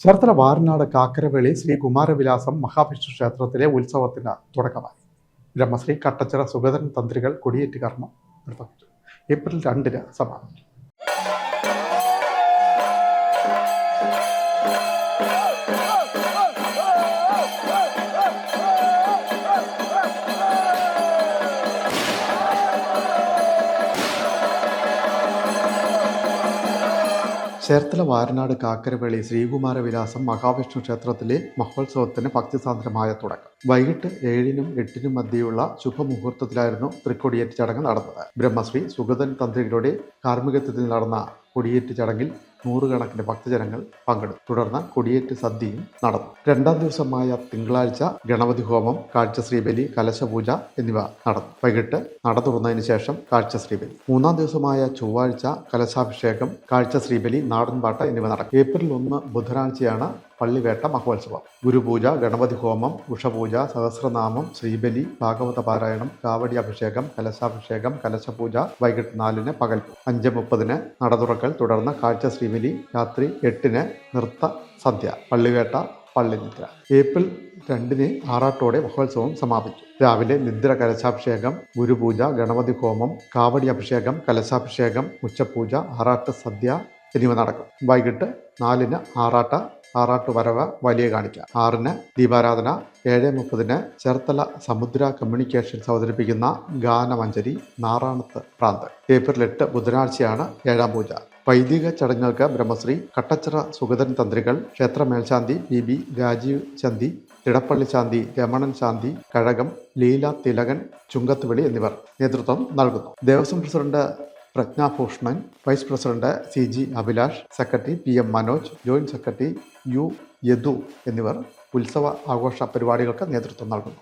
ചേർത്തല വാരനാട് കാക്കരവേളി ശ്രീ കുമാരവിലാസം മഹാവിഷ്ണു ക്ഷേത്രത്തിലെ ഉത്സവത്തിന് തുടക്കമായി. ബ്രഹ്മശ്രീ കട്ടച്ചിറ സുഗതൻ തന്ത്രികൾ കൊടിയേറ്റ് കർമ്മം നിർവഹിച്ചു. ഏപ്രിൽ 2 സമാപിക്കും. ചേർത്തല വാരനാട് കാക്കരവേളി ശ്രീകുമാരവിലാസം മഹാവിഷ്ണു ക്ഷേത്രത്തിലെ മഹോത്സവത്തിന് ഭക്തിസാന്ദ്രമായ തുടക്കം. വൈകിട്ട് 7-നും 8-നും മധ്യയുള്ള ശുഭമുഹൂർത്തത്തിലായിരുന്നു തൃക്കൊടിയേറ്റ് ചടങ്ങ് നടന്നത്. ബ്രഹ്മശ്രീ സുഗതൻ തന്ത്രികളുടെ കാർമ്മികത്വത്തിൽ നടന്ന കൊടിയേറ്റ് ചടങ്ങിൽ നൂറുകണക്കിന് ഭക്തജനങ്ങൾ പങ്കെടുത്തു. തുടർന്ന് കൊടിയേറ്റ് സദ്യയും നടന്നു. 2ാം ദിവസമായ തിങ്കളാഴ്ച ഗണപതി ഹോമം, കാഴ്ച ശ്രീബലി, കലശപൂജ എന്നിവ നടന്നു. വൈകിട്ട് നട തുറന്നതിന് ശേഷം കാഴ്ച ശ്രീബലി. 3ാം ദിവസമായ ചൊവ്വാഴ്ച കലശാഭിഷേകം, കാഴ്ച ശ്രീബലി, നാടൻപാട്ട് എന്നിവ നടക്കും. ഏപ്രിൽ 1 ബുധനാഴ്ചയാണ് പള്ളിവേട്ട മഹോത്സവം. ഗുരുപൂജ, ഗണപതി ഹോമം, ഉഷപൂജ, സഹസ്രനാമം, ശ്രീബലി, ഭാഗവത പാരായണം, കാവടി അഭിഷേകം, കലശാഭിഷേകം, കലശപൂജ വൈകിട്ട് 4-ന് പകൽ 5:30-ന് നട തുറക്കൽ. തുടർന്ന് കാഴ്ച ശ്രീബലി. രാത്രി 8-ന് നൃത്ത സദ്യ. പള്ളിവേട്ട, പള്ളിനിദ്ര. ഏപ്രിൽ 2-ന് ആറാട്ടോടെ മഹോത്സവം സമാപിച്ചു. രാവിലെ നിദ്ര, കലശാഭിഷേകം, ഗുരുപൂജ, ഗണപതി ഹോമം, കാവടി അഭിഷേകം, കലശാഭിഷേകം, ഉച്ചപൂജ, ആറാട്ട് സദ്യ എന്നിവ നടക്കും. വൈകിട്ട് 4-ന് ആറാട്ട് വരവ് വലിയ കാണിക്ക. 6-ന് ദീപാരാധന. 7:30-ന് ചേർത്തല സമുദ്ര കമ്മ്യൂണിക്കേഷൻസ് അവതരിപ്പിക്കുന്ന ഗാനമഞ്ജരി, നാറാണത്ത് പ്രാന്ത്. ഏപ്രിൽ 8 ബുധനാഴ്ചയാണ് 7ാം പൂജ. വൈദിക ചടങ്ങുകൾക്ക് ബ്രഹ്മശ്രീ കട്ടച്ചിറ സുഗതൻ തന്ത്രികൾ, ക്ഷേത്ര മേൽശാന്തി പി.ബി. രാജീവ് ചന്തി, തിടപ്പള്ളി ശാന്തി, രമണൻ ശാന്തി, കഴകം, ലീല തിലകൻ, ചുങ്കത്തുവിളി എന്നിവർ നേതൃത്വം നൽകുന്നു. Devaswom president Prajnabhushanan, vice president CG Abhilash, secretary PM Manoj, joint secretary U Yadu എന്നിവർ ഉത്സവ ആഘോഷ പരിപാടികൾക്ക് നേതൃത്വം നൽകുന്നു.